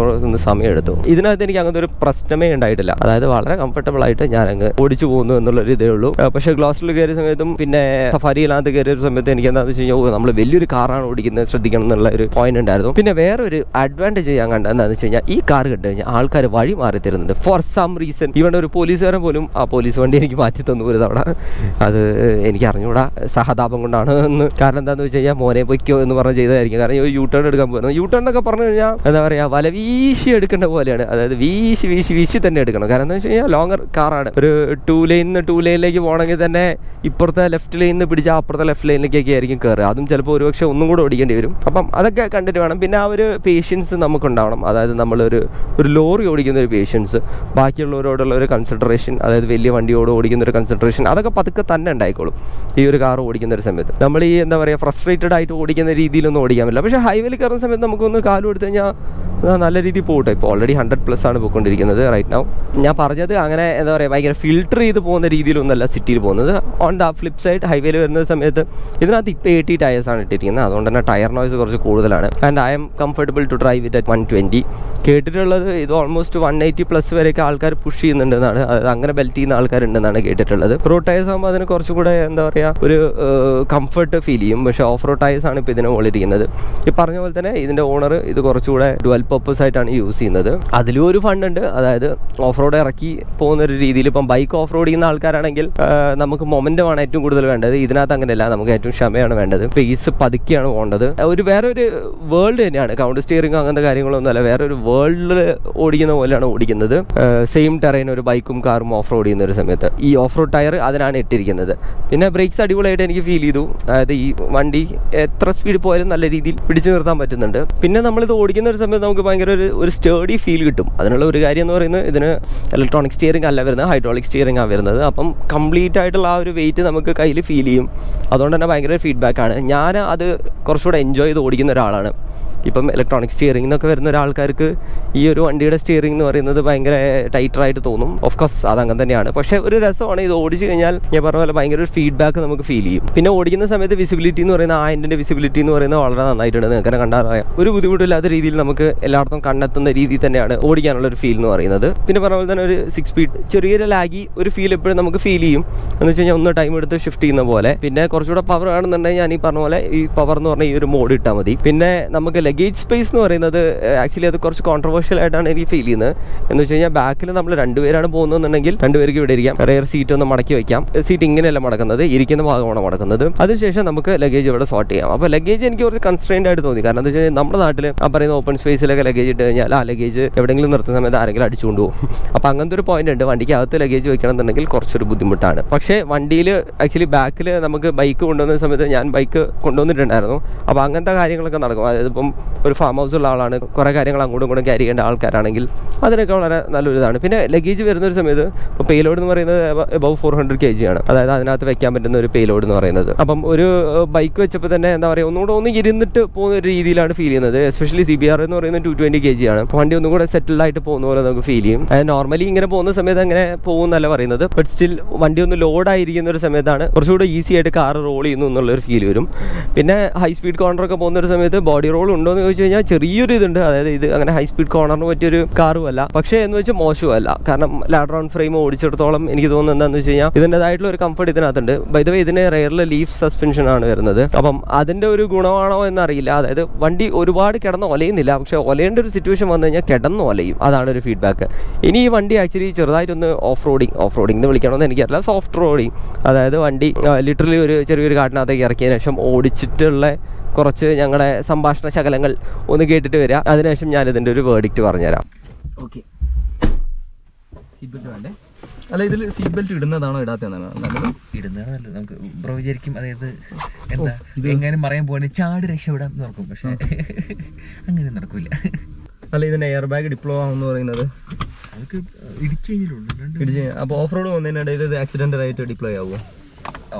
ഒന്ന് സമയം എടുത്തു. ഇതിനകത്ത് എനിക്ക് അങ്ങനത്തെ ഒരു പ്രശ്നമേ ഉണ്ടായിട്ടില്ല. അതായത് വളരെ കംഫർട്ടബിൾ ആയിട്ട് ഞാൻ അങ്ങ് ഓടിച്ചു പോകുന്നു എന്നുള്ളൊരു ഇതേ ഉള്ളൂ. പക്ഷേ ഗ്ലോസ്റ്ററിൽ കയറിയ സമയത്തും പിന്നെ സഫാരിയിനകത്ത് കയറിയ സമയത്ത് എനിക്ക് എന്താണെന്ന് വെച്ച് കഴിഞ്ഞാൽ നമ്മൾ വലിയൊരു കാറാണ് ഓടിക്കുന്നത്, ശ്രദ്ധിക്കണം എന്നുള്ള ഒരു പോയിന്റ് ഉണ്ടായിരുന്നു. പിന്നെ വേറൊരു അഡ്വാൻറ്റേജ് അഡ്വാൻറ്റേജ് ഞാൻ കണ്ടത് എന്താണെന്ന് വെച്ച് കഴിഞ്ഞാൽ ഈ കാർ കണ്ടു കഴിഞ്ഞാൽ ആൾക്കാർ വഴി മാറി തരുന്നുണ്ട് ഫോർ സം റീസൺ. ഇവിടെ ഒരു പോലീസുകാരൻ പോലും ആ പോലീസ് വണ്ടി എനിക്ക് മാറ്റി തന്നു ഒരു തവണ. അത് എനിക്ക് അറിഞ്ഞുകൂടാ സഹതാപം കൊണ്ടാണ് എന്ന്. കാരണം എന്താണെന്ന് വെച്ച് കഴിഞ്ഞാൽ മോനെ പൊയ്ക്കോ എന്ന് പറഞ്ഞ് ചെയ്തതായിരിക്കും. കാരണം യൂ ടേൺ എടുക്കാൻ പോകുന്നത്, യൂ ടേൺ എന്നൊക്കെ പറഞ്ഞു കഴിഞ്ഞാൽ എന്താ പറയുക, വല വീശി എടുക്കേണ്ട പോലെയാണ്. അതായത് വീശി വീശി വീശി തന്നെ എടുക്കണം. കാരണം എന്താ വെച്ച് കഴിഞ്ഞാൽ ലോങ്ങർ കാറാണ്. ഒരു 2 ലൈനിൽ 2 ലൈനിലേക്ക് പോകണമെങ്കിൽ തന്നെ ഇപ്പുറത്തെ ലെഫ്റ്റ് ലൈനിൽ നിന്ന് പിടിച്ചാൽ അപ്പുറത്തെ ലെഫ്റ്റ് ലൈനിലേക്കൊക്കെ ആയിരിക്കും കയറുക. അതും ചിലപ്പോൾ ഒരുപക്ഷെ ഒന്നും കൂടെ ഓടിക്കേണ്ടി വരും. അപ്പം അതൊക്കെ കണ്ടിട്ട് വേണം. പിന്നെ ആ ഒരു പേഷ്യൻസ് നമുക്കുണ്ടാവണം. അതായത് നമ്മളൊരു ലോറി ഓടിക്കുന്ന ഒരു പേഷ്യൻസ്, ബാക്കിയുള്ളവരോടുള്ള ഒരു കൺസിഡറേഷൻ, അതായത് വലിയ വണ്ടിയോട് ഓടിക്കുന്ന ഒരു കൺസിഡറേഷൻ, അതൊക്കെ പതുക്കെ തന്നെ ഉണ്ടായിക്കോളും ഈ ഒരു കാർ ഓടിക്കുന്ന ഒരു സമയത്ത്. നമ്മൾ ഈ എന്താ പറയുക ഫ്രസ്ട്രേറ്റഡ് ആയിട്ട് ഓടിക്കുന്ന രീതിയിലൊന്നും ഓടിക്കാൻ പറ്റില്ല. പക്ഷേ ഹൈവേയിൽ കയറുന്ന സമയത്ത് നമുക്കൊന്ന് കാലും എടുത്തു കഴിഞ്ഞാൽ നല്ല രീതിയിൽ പോകട്ടെ. ഇപ്പോൾ ഓൾറെഡി 100+ ആണ് പോയിക്കൊണ്ടിരിക്കുന്നത് റൈറ്റ് നൗ. ഞാൻ പറഞ്ഞത് അങ്ങനെ എന്താ പറയുക ഭയങ്കര ഫിൽട്ടർ ചെയ്ത് പോകുന്ന രീതിയിലൊന്നുമല്ല സിറ്റിയിൽ പോകുന്നത്. ഓൺ ദ ഫ്ലിപ്പ് സൈഡ് ഹൈവേയിൽ വരുന്ന സമയത്ത് ഇതിനകത്ത് ഇപ്പോൾ 80 ടയേഴ്സാണ് ഇട്ടിരിക്കുന്നത്. അതുകൊണ്ട് തന്നെ ടയർ നോയ്സ് കുറച്ച് കൂടുതലാണ്. And I'm comfortable to drive it at 120. കേട്ടിട്ടുള്ളത് ഇത് ഓൾമോസ്റ്റ് 180+ വരെയൊക്കെ ആൾക്കാർ പുഷ് ചെയ്യുന്നുണ്ടെന്നാണ്. അതായത് അങ്ങനെ ബെൽറ്റ് ചെയ്യുന്ന ആൾക്കാരുണ്ടെന്നാണ് കേട്ടിട്ടുള്ളത്. റോഡ് ടയേഴ്സ് ആകുമ്പോൾ അതിന് കുറച്ചും കൂടെ എന്താ പറയുക ഒരു കംഫർട്ട് ഫീൽ ചെയ്യും. പക്ഷേ ഓഫ് റോഡ് ടയേഴ്സ് ആണ് ഇപ്പോൾ ഇതിന് മുകളിലിരിക്കുന്നത്. ഈ പറഞ്ഞ പോലെ തന്നെ ഇതിൻ്റെ ഓണർ ഇത് കുറച്ചുകൂടെ ഡുവൽ പർപ്പസ് ആയിട്ടാണ് യൂസ് ചെയ്യുന്നത്. അതിലും ഒരു ഫണ്ട് ഉണ്ട്. അതായത് ഓഫ് റോഡ് ഇറക്കി പോകുന്ന ഒരു രീതിയിൽ. ഇപ്പം ബൈക്ക് ഓഫ് റോഡ് ചെയ്യുന്ന ആൾക്കാരാണെങ്കിൽ നമുക്ക് മൊമെന്റമാണ് ഏറ്റവും കൂടുതൽ വേണ്ടത്. ഇതിനകത്ത് അങ്ങനെയല്ല, നമുക്ക് ഏറ്റവും ക്ഷമയാണ് വേണ്ടത്. പേസ് പതുക്കെയാണ് പോകേണ്ടത്. വേറൊരു വേൾഡ് തന്നെയാണ്. കൗണ്ടർ സ്റ്റിയറിംഗ് അങ്ങനത്തെ കാര്യങ്ങളൊന്നുമല്ല, വേറൊരു വേൾഡിൽ ഓടിക്കുന്ന പോലെയാണ് ഓടിക്കുന്നത്. സെയിം ടെറൈൻ ഒരു ബൈക്കും കാറും ഓഫ് റോഡ് ചെയ്യുന്ന ഒരു സമയത്ത് ഈ ഓഫ് റോഡ് ടയർ അതിനാണ് ഇട്ടിരിക്കുന്നത്. പിന്നെ ബ്രേക്സ് അടിപൊളിയായിട്ട് എനിക്ക് ഫീൽ ചെയ്തു. അതായത് ഈ വണ്ടി എത്ര സ്പീഡ് പോയാലും നല്ല രീതിയിൽ പിടിച്ചു നിർത്താൻ പറ്റുന്നുണ്ട്. പിന്നെ നമ്മളിത് ഓടിക്കുന്ന ഒരു സമയത്ത് നമുക്ക് ഭയങ്കര ഒരു സ്റ്റേഡി ഫീൽ കിട്ടും. അതിനുള്ള ഒരു കാര്യം എന്ന് പറയുന്നത് ഇതിന് ഇലക്ട്രോണിക് സ്റ്റിയറിംഗ് അല്ല വരുന്നത്, ഹൈഡ്രോളിക് സ്റ്റിയറിംഗ് ആണ് വരുന്നത്. അപ്പം കംപ്ലീറ്റ് ആയിട്ടുള്ള ആ ഒരു വെയിറ്റ് നമുക്ക് കയ്യിൽ ഫീൽ ചെയ്യും. അതുകൊണ്ട് തന്നെ ഭയങ്കര ഫീഡ്ബാക്കാണ്. ഞാൻ അത് കുറച്ചുകൂടെ എൻജോയ് ചെയ്ത് ഓടിക്കുന്ന ഒരാളാണ്. ഇപ്പം ഇലക്ട്രോണിക് സ്റ്റിയറിംഗ് എന്നൊക്കെ വരുന്ന ഒരാൾക്കാർക്ക് ഈ ഒരു വണ്ടിയുടെ സ്റ്റിയറിംഗ് എന്ന് പറയുന്നത് ഭയങ്കര ടൈറ്ററായിട്ട് തോന്നും. ഓഫ് കോഴ്സ് അതങ്ങനെ തന്നെയാണ്. പക്ഷേ ഒരു രസമാണ് ഇത് ഓടിച്ചു കഴിഞ്ഞാൽ. ഞാൻ പറഞ്ഞ പോലെ ഭയങ്കര ഒരു ഫീഡ്ബാക്ക് നമുക്ക് ഫീൽ ചെയ്യും. പിന്നെ ഓടിക്കുന്ന സമയത്ത് വിസിബിലിറ്റി എന്ന് പറയുന്ന ആയിൻ്റെ വിസിബിലിറ്റി എന്ന് പറയുന്നത് വളരെ നന്നായിട്ടുണ്ട്. നിങ്ങൾക്ക് കണ്ടാറിയാം. ഒരു ബുദ്ധിമുട്ടില്ലാത്ത രീതിയിൽ നമുക്ക് എല്ലായിടത്തും കണ്ടെത്തുന്ന രീതിയിൽ തന്നെയാണ് ഓടിക്കാനുള്ള ഒരു ഫീൽ എന്ന് പറയുന്നത്. പിന്നെ പറഞ്ഞ പോലെ തന്നെ ഒരു 6 സ്പീഡ് ചെറിയൊരു ലാഗി ഒരു ഫീൽ എപ്പോഴും നമുക്ക് ഫീൽ ചെയ്യും. എന്ന് വെച്ച് കഴിഞ്ഞാൽ ഒന്ന് ടൈം എടുത്ത് ഷിഫ്റ്റ് ചെയ്യുന്ന പോലെ. പിന്നെ കുറച്ചുകൂടെ പവർ ആണെന്നുണ്ടെങ്കിൽ ഞാൻ ഈ പറഞ്ഞ പോലെ ഈ പവർ എന്ന് പറഞ്ഞാൽ ഈ ഒരു മോഡ് ഇട്ടാൽ മതി. പിന്നെ നമുക്ക് ലഗേജ് സ്പേസ് എന്ന് പറയുന്നത് ആക്ച്വലി അത് കുറച്ച് കോൺട്രവേഴ്ഷ്യൽ ആയിട്ടാണ് എനിക്ക് ഫീൽ ചെയ്യുന്നത്. എന്ന് വെച്ച് കഴിഞ്ഞാൽ ബാക്കിൽ നമ്മൾ 2 പേരാണ് പോകുന്നതെന്നുണ്ടെങ്കിൽ 2 പേർക്ക് ഇവിടെ ഇരിക്കാം. റെയർ സീറ്റ് ഒന്ന് മടക്കി വയ്ക്കാം. സീറ്റ് ഇങ്ങനെയല്ല മടക്കുന്നത്, ഇരിക്കുന്ന ഭാഗമാണ് മടക്കുന്നത്. അതിനുശേഷം നമുക്ക് ലഗേജ് ഇവിടെ സോർട്ട് ചെയ്യാം. അപ്പോൾ ലഗേജ് എനിക്ക് കുറച്ച് കൺസ്ട്രെയിൻഡ് ആയിട്ട് തോന്നി. കാരണം എന്താ വെച്ച് കഴിഞ്ഞാൽ നമ്മുടെ നാട്ടിൽ ആ പറയുന്ന ഓപ്പൺ സ്പേസിലൊക്കെ ലഗേജ് ഇട്ട് കഴിഞ്ഞാൽ ആ ലഗേജ് എവിടെയെങ്കിലും നിർത്തുന്ന സമയത്ത് ആരെങ്കിലും അടിച്ചുകൊണ്ട് പോകും. അപ്പോൾ അങ്ങനത്തെ ഒരു പോയിന്റ് ഉണ്ട്. വണ്ടിക്ക് അകത്ത് ലഗേജ് വെക്കണം എന്നുണ്ടെങ്കിൽ കുറച്ചൊരു ബുദ്ധിമുട്ടാണ്. പക്ഷേ വണ്ടിയിൽ ആക്ച്വലി ബാക്കിൽ നമുക്ക് ബൈക്ക് കൊണ്ടുവന്ന സമയത്ത് ഞാൻ ബൈക്ക് കൊണ്ടുവന്നിട്ടുണ്ടായിരുന്നു. അപ്പോൾ അങ്ങനത്തെ കാര്യങ്ങളൊക്കെ നടക്കും. അതായത് ഇപ്പം ഒരു ഫാം ഹൗസുള്ള ആളാണ്, കുറേ കാര്യങ്ങൾ അങ്ങോട്ടും ഇങ്ങോട്ടും ക്യാരി ചെയ്യേണ്ട ആൾക്കാരാണെങ്കിൽ അതിനൊക്കെ വളരെ നല്ലൊരു ഇതാണ്. പിന്നെ ലഗേജ് വരുന്നൊരു സമയത്ത് ഇപ്പോൾ പേലോഡ് എന്ന് പറയുന്നത് എബവ് 400 kg ആണ്. അതായത് അതിനകത്ത് വെക്കാൻ പറ്റുന്ന ഒരു പേലോഡ് എന്ന് പറയുന്നത്. അപ്പം ഒരു ബൈക്ക് വെച്ചപ്പോൾ തന്നെ എന്താ പറയുക ഒന്നുകൂടെ ഇരുന്നിട്ട് പോകുന്ന ഒരു രീതിയിലാണ് ഫീൽ ചെയ്യുന്നത്. എസ്പെഷ്യലി CBR എന്ന് പറയുന്നത് 220 kg ആണ്. വണ്ടി ഒന്നും കൂടെ സെറ്റിൽഡായിട്ട് പോകുന്ന പോലെ നമുക്ക് ഫീൽ ചെയ്യും. നോർമലി ഇങ്ങനെ പോകുന്ന സമയത്ത് അങ്ങനെ പോകുന്നല്ല പറയുന്നത്. ബട്ട് സ്റ്റിൽ വണ്ടി ഒന്ന് ലോഡായിരിക്കുന്ന ഒരു സമയത്താണ് കുറച്ചുകൂടെ ഈസി ആയിട്ട് കാർ റോൾ ചെയ്യുന്നു എന്നുള്ളൊരു ഫീൽ വരും. പിന്നെ ഹൈ സ്പീഡ് കോർണറൊക്കെ പോകുന്ന ഒരു സമയത്ത് ബോഡി റോൾ ഉണ്ടോ എന്ന് ചോദിച്ചു കഴിഞ്ഞാൽ ചെറിയൊരു ഇതുണ്ട്. അതായത് ഇത് അങ്ങനെ ഹൈ സ്പീഡ് കോർണറിന് പറ്റിയൊരു കാറും അല്ല, പക്ഷേ എന്ന് വെച്ചാൽ മോശമല്ല. കാരണം ലാഡർ ഓൺ ഫ്രെയിം ഓടിച്ചിടത്തോളം എനിക്ക് തോന്നുന്നത് എന്താണെന്ന് വെച്ച് കഴിഞ്ഞാൽ ഇതിൻ്റെതായിട്ടുള്ള ഒരു കംഫർട്ട് ഇതിനകത്തുണ്ട്. ബൈ ദ വേ ഇതിന് റെയറിൽ ലീഫ് സസ്പെൻഷൻ ആണ് വരുന്നത്. അപ്പം അതിൻ്റെ ഒരു ഗുണമാണോ എന്നറിയില്ല. അതായത് വണ്ടി ഒരുപാട് കിടന്ന് ഒലയുന്നില്ല, പക്ഷേ ഒലയേണ്ട ഒരു സിറ്റുവേഷൻ വന്നു കഴിഞ്ഞാൽ കിടന്ന് ഒലയും. അതാണ് ഒരു ഫീഡ്ബാക്ക്. ഇനി ഈ വണ്ടി ആക്ച്വലി ചെറുതായിട്ടൊന്ന് ഓഫ് റോഡിങ് എന്ന് വിളിക്കണമെന്ന് എനിക്കറിയില്ല, സോഫ്റ്റ് റോഡിങ്. അതായത് വണ്ടി ലിറ്ററലി ഒരു ചെറിയൊരു കാട്ടിനകത്തേക്ക് ഇറക്കിയതിന് ശേഷം ഓടിച്ചിട്ടുള്ള കുറച്ച് ഞങ്ങളുടെ സംഭാഷണ ശകലങ്ങൾ ഒന്ന് കേട്ടിട്ട് വരിക. അതിനുശേഷം ഞാനിതിൻ്റെ ഒരു വേർഡിക്റ്റ് പറഞ്ഞുതരാം. ഓക്കെ, സീറ്റ് ബെൽറ്റ് വേണ്ടേ? അല്ല, ഇതിൽ സീറ്റ് ബെൽറ്റ് ഇടുന്നതാണോ ഇടാത്തതാണോ നല്ലത്? ഇടുന്നതാണ് നല്ലത്. നമുക്ക് ബ്രോ വിചാരിക്കും അതായത് എന്താ എങ്ങനെ പറയാൻ പോകണേ ചാട് രക്ഷപ്പെടാൻ നോക്കും, പക്ഷേ അങ്ങനെ നടക്കില്ല. അല്ല, ഇതിന് എയർ ബാഗ് ഡിപ്ലോ ആണെന്ന് പറയുന്നത് അതൊക്കെ ഇടിച്ചു കഴിഞ്ഞിട്ടുണ്ട്. അപ്പോൾ ഓഫ് റോഡ് പോകുന്നതിനിടയിൽ ഇത് ആക്സിഡൻ്റൽ ആയിട്ട് ഡിപ്ലോയ് ആവുമോ?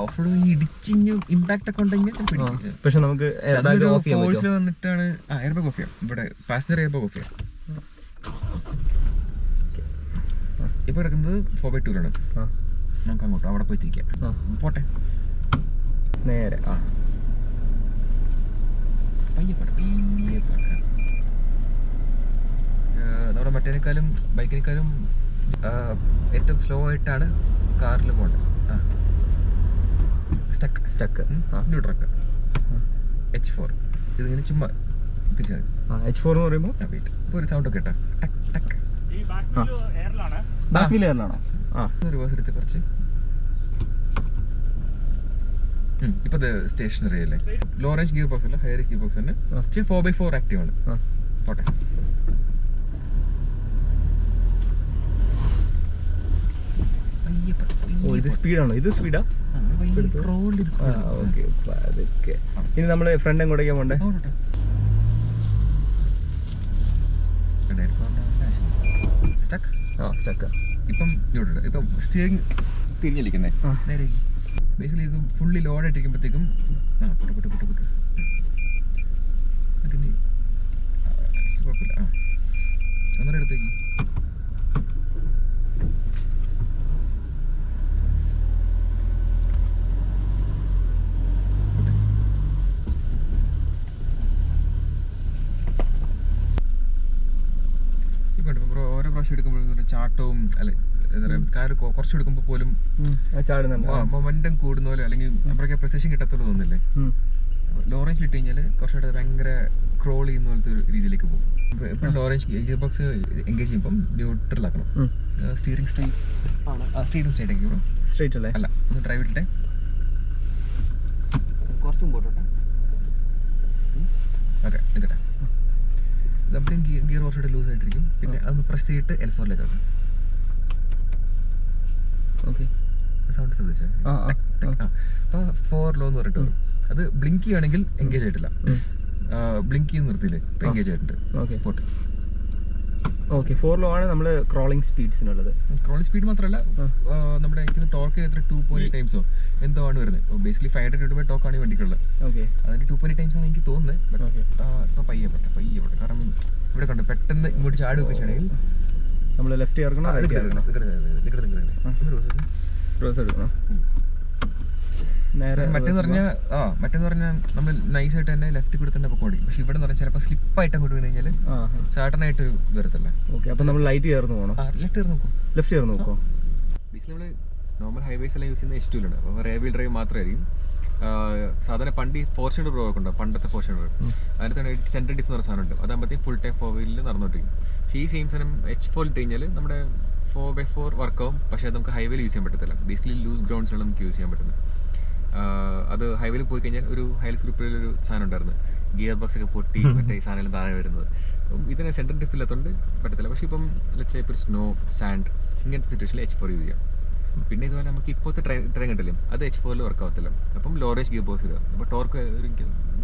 ഓഫ് റോഡ് ഇടിച്ചിഞ്ഞു ഇമ്പാക്ട് ഒക്കെ ഉണ്ടെങ്കിൽ പക്ഷെ നമുക്ക് ഫോഴ്സിൽ വന്നിട്ടാണ് എയർ ബാഗ് ഓഫ് ചെയ്യാം. ഇവിടെ പാസഞ്ചർ എയർ ബാഗ് ഓഫ് ചെയ്യാം. ഇപ്പൊ കിടക്കുന്നത് 4x2 നമുക്ക് അങ്ങോട്ട് അവിടെ പോയി തിരിക്കാം. പോട്ടെ നേരെ പയ്യെ പോട്ടെ. നമ്മുടെ മറ്റേനേക്കാളും ബൈക്കിനേക്കാളും ഏറ്റവും സ്ലോ ആയിട്ടാണ് കാറിൽ പോകേണ്ടത്. സ്റ്റക്ക് ട്രക്ക് H4 ഇതിങ്ങനെ ചുമ്മാ H4 എന്ന് പറയുമ്പോൾ ഇപ്പോൾ ഒരു സൗണ്ട് ഒക്കെ ഇട്ടാ ടക്ക് ടക്ക്. ബാക്ക് വീൽ എയറിലാണോ? റിവേഴ്സ് എടുത്ത് കുറച്ച്. ഇപ്പൊ സ്റ്റേഷനറി അല്ലേ, ലോ റേഞ്ച് ഗിയർ ബോക്സ് അല്ല, ഹൈ റേഞ്ച് ഗിയർ ബോക്സ് തന്നെ. പക്ഷേ 4x4 ആക്റ്റീവ് ആണ്. പോട്ടെ. ഇത് സ്പീഡാണോ? ഇത് സ്പീഡാ? ഇനി നമ്മള് ഫ്രണ്ട് എങ്ങോട്ടേക്കാ പോണ്ടേ? ഇപ്പം ഇപ്പം സ്റ്റിയറിംഗ് തിരിഞ്ഞിരിക്കുന്നേ നേരെ. ബേസിക്കലി ഇത് ഫുള്ളി ലോഡായിട്ടിരിക്കുമ്പോഴത്തേക്കും കുഴപ്പമില്ല. ഒന്നര അടുത്തേക്ക് ഓരോ പ്രാവശ്യം എടുക്കുമ്പോഴും ചാട്ടവും അല്ലെ എന്താ പറയുക, കാർ കുറച്ച് എടുക്കുമ്പോൾ പോലും മൊമെന്റം കൂടുന്ന പോലെ അല്ലെങ്കിൽ അപ്പോഴൊക്കെ പ്രിസിഷൻ കിട്ടത്തുള്ളൂ തോന്നില്ലേ. ലോ റേഞ്ചിൽ ഇട്ട് കഴിഞ്ഞാൽ കുറച്ചുകൂടെ ഭയങ്കര ക്രോൾ ചെയ്യുന്ന പോലത്തെ ഒരു രീതിയിലേക്ക് പോകും. എപ്പോഴും low range gear box engage ചെയ്യുമ്പോൾ ന്യൂട്രൽ ആക്കണം. സ്റ്റിയറിംഗ് സ്ട്രെയിറ്റ് ആണ്. സ്ട്രെയിറ്റ് സ്ട്രെയിറ്റ് ആക്കി സ്ട്രെയിറ്റ് അല്ലേ? അല്ല, ഒന്ന് ഡ്രൈവ് ഇട്ടെ കുറച്ചും പോട്ടെ. ഓക്കെ നിൽക്കട്ടെ. അപ്പോഴും ഗിയർ കുറച്ചുകൂടെ ലൂസ് ആയിട്ടിരിക്കും. പിന്നെ അതൊന്ന് പ്രസ് ചെയ്തിട്ട് L4ലേക്ക് ആക്കും. സൗണ്ട് ശ്രദ്ധിച്ചേ? അപ്പോൾ 4 ലോ എന്ന് പറഞ്ഞിട്ട് വരും. അത് ബ്ലിങ്ക് ചെയ്യുകയാണെങ്കിൽ എൻഗേജ് ആയിട്ടില്ല. ബ്ലിങ്ക് ചെയ്ത് നിർത്തിയില്ലേ, ഇപ്പം എൻഗേജ് ആയിട്ടുണ്ട്. പോട്ടെ. ഓക്കെ, 4 ലോ ആണ് നമ്മൾ ക്രോളിംഗ് സ്പീഡ്സിനുള്ളത്. ക്രോളിംഗ് സ്പീഡ് മാത്രമല്ല, നമ്മുടെ എനിക്ക് ടോർക്ക് എത്ര 2.8 ടൈംസോ എന്തോ ആണ് വരുന്നത്. ബേസിക്കലി 500 Nm ടോക്ക് ആണ് ഈ വണ്ടിക്കുള്ളത്. അതിന് 2.8 ടൈംസ് ആണ് എനിക്ക് തോന്നുന്നത്. ഇപ്പോൾ പയ്യെ പോട്ടെ. കാരണം ഇവിടെ കണ്ടു പെട്ടെന്ന് ഇങ്ങോട്ട് ചാടി വെക്കുകയാണെങ്കിൽ നമ്മൾ ലെഫ്റ്റ് ചേർക്കണം, റൈറ്റ് ചേർക്കണം. മറ്റേന്ന് പറഞ്ഞാൽ നമ്മൾ നൈസായിട്ട് തന്നെ ലെഫ്റ്റ് കൂടെ തന്നെ പൊക്കോടി. പക്ഷെ ഇവിടെ എന്ന് പറഞ്ഞാൽ ചിലപ്പോൾ സ്ലിപ്പായിട്ട് അങ്ങോട്ട് വീണ് കഴിഞ്ഞാൽ സാട്ടനായിട്ടൊരു വരത്തില്ല. ഓക്കെ, അപ്പം നമ്മൾ ലൈറ്റ് ചേർന്ന് പോകണം. ലെഫ്റ്റ് ചേർന്ന് നോക്കോ. ബേസിക്കലി നമ്മൾ നോർമൽ ഹൈവേസ് എല്ലാം യൂസ് ചെയ്യുന്ന H2 അപ്പോൾ റേ വീൽ ഡ്രൈവ് മാത്രമായിരിക്കും. സാധാരണ പണ്ട് ഫോർച്യൂണർ പ്രോ ഉണ്ട്, പണ്ടത്തെ ഫോർച്യൂണർ. അതിനകത്താണ് സെൻട്രൽ ഡിഫ് എന്ന് പറഞ്ഞ സാധനം ഉണ്ട്. അതാകുമ്പോഴത്തേക്കും ഫുൾ ടൈം 4 വീലിൽ നടന്നുകൊണ്ടിരിക്കും. പക്ഷേ ഈ സെയിം സാധനം H4 ഇട്ട് കഴിഞ്ഞാൽ നമ്മുടെ 4x4 വർക്കാവും. പക്ഷേ അത് നമുക്ക് ഹൈവേയിൽ യൂസ് ചെയ്യാൻ പറ്റത്തില്ല. ബേസിക്കലി ലൂസ് ഗ്രൗണ്ട്സിലാണ് നമുക്ക് യൂസ് ചെയ്യാൻ പറ്റുന്നത്. അത് ഹൈവേയിൽ പോയി കഴിഞ്ഞാൽ ഒരു ഹൈലക്സ് ഗ്രൂപ്പിലൊരു സാധനം ഉണ്ടായിരുന്നു, ഗിയർ ബോക്സ് ഒക്കെ പൊട്ടി മറ്റേ ഈ സാധനം താഴെ വരുന്നത്. അപ്പം ഇതിനെ സെൻട്രൽ ഡിഫ് ഇല്ലാത്തതുകൊണ്ട് പറ്റത്തില്ല. പക്ഷേ ഇപ്പം ഇപ്പോൾ സ്നോ, സാൻഡ് ഇങ്ങനത്തെ സിറ്റുവേഷനിൽ H4 യൂസ് ചെയ്യാം. പിന്നെ ഇതുപോലെ നമുക്ക് ഇപ്പോഴത്തെ ട്രെയിൻ കിട്ടില്ലേ, അത് H4 വർക്ക് ആവത്തില്ല. അപ്പം ലോ റേഞ്ച് ഗിയർ ബോക്സ് ഇടുക. അപ്പോൾ ടോർക്ക്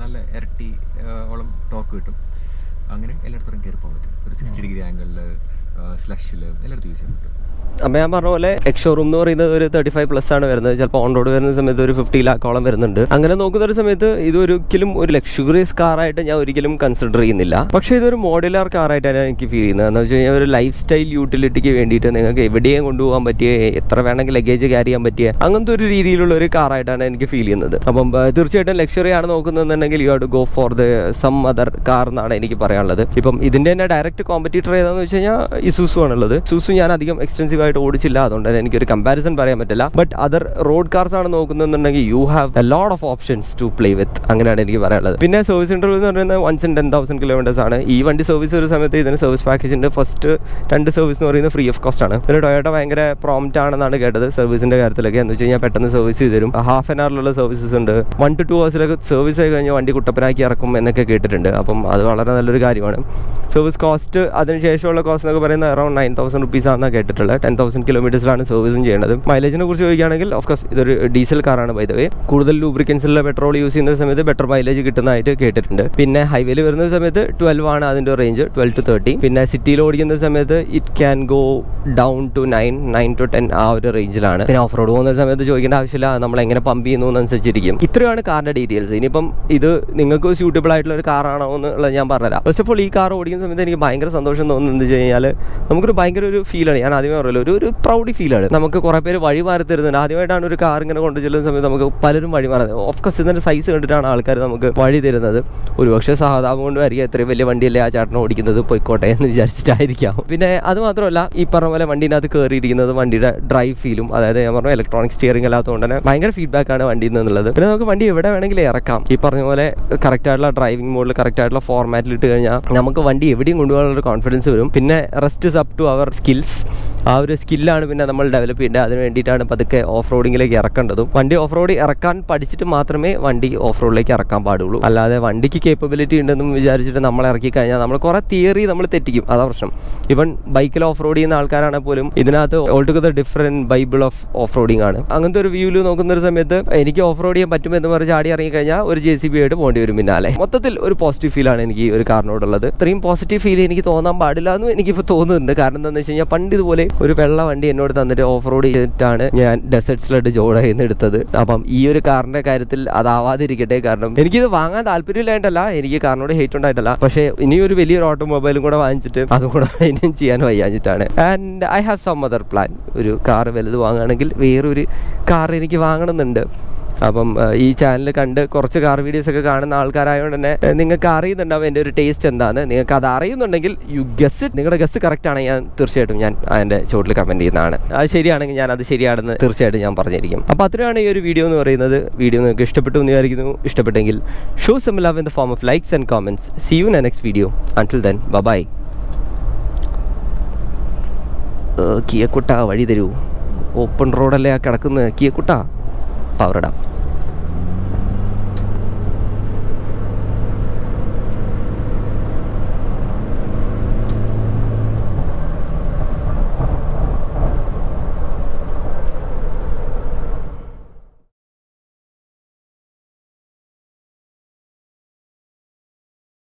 നല്ല ഇരട്ടി ഓളം ടോർക്ക് കിട്ടും. അങ്ങനെ എല്ലായിടത്തും കയറി പോകാൻ പറ്റും. ഒരു 60 ഡിഗ്രി ആംഗിളിൽ, സ്ലഷിൽ എല്ലായിടത്തും യൂസ് ചെയ്യാൻ പറ്റും. അപ്പോൾ ഞാൻ പറഞ്ഞ പോലെ എക്സ്ഷോറൂം എന്ന് പറയുന്നത് ഒരു 35+ ആണ് വരുന്നത്. ചിലപ്പോൾ ഓൺ റോഡ് വരുന്ന സമയത്ത് ഒരു 50 ലാഖോളം വരുന്നുണ്ട്. അങ്ങനെ നോക്കുന്ന ഒരു സമയത്ത് ഇതൊരിക്കലും ഒരു ലക്ഷറിയസ് കാറായിട്ട് ഞാൻ ഒരിക്കലും കൺസിഡർ ചെയ്യുന്നില്ല. പക്ഷേ ഇതൊരു മോഡുലാർ കാറായിട്ടാണ് എനിക്ക് ഫീൽ ചെയ്യുന്നത്. എന്ന് വെച്ച് കഴിഞ്ഞാൽ ഒരു ലൈഫ് സ്റ്റൈൽ യൂട്ടിലിറ്റിക്ക് വേണ്ടിയിട്ട് നിങ്ങൾക്ക് എവിടെയും കൊണ്ടുപോകാൻ പറ്റിയ, എത്ര വേണമെങ്കിൽ ലഗേജ് ക്യാരി ചെയ്യാൻ പറ്റിയ അങ്ങനത്തെ ഒരു രീതിയിലുള്ള ഒരു കാറായിട്ടാണ് എനിക്ക് ഫീൽ ചെയ്യുന്നത്. അപ്പം തീർച്ചയായിട്ടും ലക്ഷറി ആണ് നോക്കുന്നതെന്നുണ്ടെങ്കിൽ you have to go for the some other car എന്നാണ് എനിക്ക് പറയാനുള്ളത്. ഇപ്പം ഇതിൻ്റെ തന്നെ ഡയറക്റ്റ് കോമ്പറ്റീറ്റർ ഏതാണെന്ന് വെച്ച് കഴിഞ്ഞാൽ ഇസുസു ആണുള്ളത്. ഇസുസു ഞാൻ അധികം എക്സ്റ്റെൻസീവ് ആയിട്ട് ഓടിച്ചില്ല, അതുകൊണ്ട് തന്നെ എനിക്കൊരു കമ്പാരിസൺ പറയാൻ പറ്റില്ല. ബട്ട് അതർ റോഡ് കാർസ് ആണ് നോക്കുന്നതെന്നുണ്ടെങ്കിൽ you have a lot of options to play with, അങ്ങനെയാണ് എനിക്ക് പറയാനുള്ളത്. പിന്നെ സർവീസ് ഇന്റർവ്യൂ എന്ന് പറയുന്നത് 1 in 10,000 kilometers ആണ്. ഈ വണ്ടി സർവീസ് ഒരു സമയത്ത് ഇതിന് സർവീസ് പാക്കേജിൻ്റെ ഫസ്റ്റ് 2 സർവീസ് എന്ന് പറയുന്നത് ഫ്രീ ഓഫ് കോസ്റ്റ് ആണ്. പിന്നെ ടൊയോട്ട ഭയങ്കര പ്രോംപ്റ്റ് ആണെന്നാണ് കേട്ടത് സർവീസിൻ്റെ കാര്യത്തിലൊക്കെ. എന്ന് വെച്ച് കഴിഞ്ഞാൽ പെട്ടെന്ന് സർവീസ് ചെയ്ത് തരും. ഹാഫ് ആൻ അവറിലുള്ള സർവീസസ് ഉണ്ട്. 1 to 2 hours സർവീസ് ആയി കഴിഞ്ഞാൽ വണ്ടി കുട്ടപ്പനാക്കി ഇറക്കും എന്നൊക്കെ കേട്ടിട്ടുണ്ട്. അപ്പം അത് വളരെ നല്ലൊരു കാര്യമാണ്. സർവീസ് കോസ്റ്റ് അതിനുശേഷമുള്ള കോസ്റ്റ് എന്നൊക്കെ പറയുന്നത് അറൗണ്ട് 9,000 rupees ആണെന്നാണ് കേട്ടിട്ടുള്ളത്. 10,000 kilometersലാണ് സർവീസും ചെയ്യേണ്ടത്. മൈലേജിനെ കുറിച്ച് ചോദിക്കുകയാണെങ്കിൽ ഓഫ്കോഴ്സ് ഇതൊരു ഡീസൽ കാറാണ്. ബൈ ദ വേ കൂടുതൽ ലൂബ്രിക്കൻസിലുള്ള പെട്രോൾ യൂസ് ചെയ്യുന്ന സമയത്ത് ബെറ്റർ മൈലേജ് കിട്ടുന്നതായിട്ട് കേട്ടിട്ടുണ്ട്. പിന്നെ ഹൈവേയിൽ വരുന്ന സമയത്ത് 12 ആണ് അതിൻ്റെ റേഞ്ച്, 12 to 30. പിന്നെ സിറ്റിയിൽ ഓടിക്കുന്ന സമയത്ത് it can go down to 9 to 10 ആ ഒരു റേഞ്ചിലാണ്. പിന്നെ ഓഫ് റോഡ് പോകുന്ന സമയത്ത് ചോദിക്കേണ്ട ആവശ്യമില്ല, നമ്മൾ എങ്ങനെ പമ്പ് ചെയ്യുന്നു എന്നനുസരിച്ചിരിക്കും. ഇത്രയാണ് കാറിൻ്റെ ഡീറ്റെയിൽസ്. ഇനിയിപ്പം ഇത് നിങ്ങൾക്ക് സ്യൂട്ടബിൾ ആയിട്ടുള്ള ഒരു കാറാണോ എന്നുള്ളത് ഞാൻ പറഞ്ഞുതരാം. ഫസ്റ്റ് ഓഫ് ഓൾ ഈ കാർ ഓടിക്കുന്ന സമയത്ത് എനിക്ക് ഭയങ്കര സന്തോഷം തോന്നുന്നത് എന്ന് വെച്ച് കഴിഞ്ഞാൽ നമുക്കൊരു ഭയങ്കര ഒരു ഫീലാണ്. ഞാൻ ആദ്യമേ പറയുമല്ലോ, ഒരു പ്രൗഡി ഫീലാണ്. നമുക്ക് കുറേ പേര് വഴി മാറി തരുന്നുണ്ട്. ആദ്യമായിട്ടാണ് ഒരു കാർ ഇങ്ങനെ കൊണ്ടു ചെല്ലുന്ന സമയത്ത് നമുക്ക് പലരും വഴി മാറുന്നത്. ഓഫ്കോഴ്സ് ഇതിൻ്റെ സൈസ് കണ്ടിട്ടാണ് ആൾക്കാർ നമുക്ക് വഴി തരുന്നത്. ഒരുപക്ഷെ സഹതാപം കൊണ്ട് വരിക, ഇത്രയും വലിയ വണ്ടിയല്ലേ ആ ചേട്ടനെ ഓടിക്കുന്നത്, പോയിക്കോട്ടെ എന്ന് വിചാരിച്ചിട്ടായിരിക്കാം. പിന്നെ അത് മാത്രമല്ല, ഈ പറഞ്ഞ പോലെ വണ്ടീനകത്ത് കയറിയിരിക്കുന്നത് വണ്ടിയുടെ ഡ്രൈവ് ഫീലും, അതായത് ഞാൻ പറഞ്ഞു ഇലക്ട്രോണിക് സ്റ്റിയറിംഗ് അല്ലാത്തതുകൊണ്ട് തന്നെ ഭയങ്കര ഫീഡ്ബാക്കാണ് വണ്ടിയിൽ നിന്നുള്ളത്. പിന്നെ നമുക്ക് വണ്ടി എവിടെ വേണമെങ്കിലും ഇറക്കാം. ഈ പറഞ്ഞ പോലെ കറക്റ്റായിട്ടുള്ള ഡ്രൈവിംഗ് മോഡിൽ കറക്റ്റായിട്ടുള്ള ഫോർമാറ്റിൽ ഇട്ട് കഴിഞ്ഞാൽ നമുക്ക് വണ്ടി എവിടെയും കൊണ്ടുപോകാനുള്ള കോൺഫിഡൻസ് വരും. പിന്നെ rest is up to our skills. ആ ഒരു സ്കില്ലാണ് പിന്നെ നമ്മൾ ഡെവലപ്പ് ചെയ്യേണ്ടത്. അതിന് വേണ്ടിയിട്ടാണ് പതുക്കെ ഓഫ് റോഡിങ്ങിലേക്ക് ഇറക്കേണ്ടതും. വണ്ടി ഓഫ് റോഡ് ഇറക്കാൻ പഠിച്ചിട്ട് മാത്രമേ വണ്ടി ഓഫ് റോഡിലേക്ക് ഇറക്കാൻ പാടുള്ളൂ. അല്ലാതെ വണ്ടിക്ക് കേപ്പബിലിറ്റി ഉണ്ടെന്നും വിചാരിച്ചിട്ട് നമ്മൾ ഇറക്കി കഴിഞ്ഞാൽ നമ്മൾ കുറേ തിയറി നമ്മൾ തെറ്റിക്കും. അതാ പ്രശ്നം. ഇവൻ ബൈക്കിൽ ഓഫ് റോഡ് ചെയ്യുന്ന ആൾക്കാരാണെങ്കിൽ പോലും ഇതിനകത്ത് altogether different bible of off roading ആണ്. അങ്ങനത്തെ ഒരു വ്യൂവിൽ നോക്കുന്ന ഒരു സമയത്ത് എനിക്ക് ഓഫ് റോഡ് ചെയ്യാൻ പറ്റുമെന്ന് പറഞ്ഞ് ചാടി ഇറങ്ങി കഴിഞ്ഞാൽ ഒരു JCB ആയിട്ട് പോകേണ്ടി വരും പിന്നാലെ. മൊത്തത്തിൽ ഒരു പോസിറ്റീവ് ഫീലാണ് എനിക്ക് ഈ ഒരു കാറിനോടുള്ളത്. ഇത്രയും പോസിറ്റീവ് ഫീൽ എനിക്ക് തോന്നാൻ പാടില്ല എന്നും എനിക്കിപ്പോൾ തോന്നുന്നുണ്ട്. കാരണം എന്താണെന്ന് വെച്ച് കഴിഞ്ഞാൽ പണ്ട് ഇതുപോലെ ഒരു വെള്ള വണ്ടി എന്നോട് തന്നിട്ട് ഓഫ് റോഡ് ചെയ്തിട്ടാണ് ഞാൻ ഡെസേർട്ട് സ്ലഡ് ജോഡയിൽ നിന്ന് എടുത്തത്. അപ്പം ഈ ഒരു കാറിൻ്റെ കാര്യത്തിൽ അതാവാതിരിക്കട്ടെ. കാരണം എനിക്കിത് വാങ്ങാൻ താല്പര്യമില്ലായിട്ടല്ല, എനിക്ക് കാറിനോട് ഹേറ്റ് ഉണ്ടായിട്ടല്ല. പക്ഷേ ഇനിയൊരു വലിയൊരു ഓട്ടോമൊബൈലും കൂടെ വാങ്ങിച്ചിട്ട് അതും കൂടെ മെയിൻറ്റെയിൻ ചെയ്യാൻ വയ്യാഞ്ഞിട്ടാണ്. And I have some other plan. ഒരു കാർ വലുത് വാങ്ങുകയാണെങ്കിൽ വേറൊരു കാർ എനിക്ക് വാങ്ങണമെന്നുണ്ട്. അപ്പം ഈ ചാനൽ കണ്ട് കുറച്ച് കാർ വീഡിയോസൊക്കെ കാണുന്ന ആൾക്കാരായതുകൊണ്ട് തന്നെ നിങ്ങൾക്ക് അറിയുന്നുണ്ടാവും എൻ്റെ ഒരു ടേസ്റ്റ് എന്താണെന്ന്. നിങ്ങൾക്ക് അത് അറിയുന്നുണ്ടെങ്കിൽ യു ഗസ് ഇറ്റ്. നിങ്ങളുടെ ഗസ് കറക്റ്റ് ആണെങ്കിൽ ഞാൻ തീർച്ചയായിട്ടും ഞാൻ അതിൻ്റെ ചോട്ടിൽ കമൻറ്റ് ചെയ്യുന്നതാണ്. അത് ശരിയാണെങ്കിൽ ഞാൻ അത് ശരിയാണെന്ന് തീർച്ചയായിട്ടും ഞാൻ പറഞ്ഞിരിക്കും. അപ്പോൾ അത്രയാണ് ഈ ഒരു വീഡിയോ എന്ന് പറയുന്നത്. വീഡിയോ നിങ്ങൾക്ക് ഇഷ്ടപ്പെട്ടു എന്ന് വിചാരിക്കുന്നു. ഇഷ്ടപ്പെട്ടെങ്കിൽ show some love in the form of likes and comments. See you in the next video. Until then bye. കിയക്കുട്ട വഴി തരൂ. ഓപ്പൺ റോഡല്ലേ ആ കിടക്കുന്നത്. കിയക്കുട്ട പവറിടാം.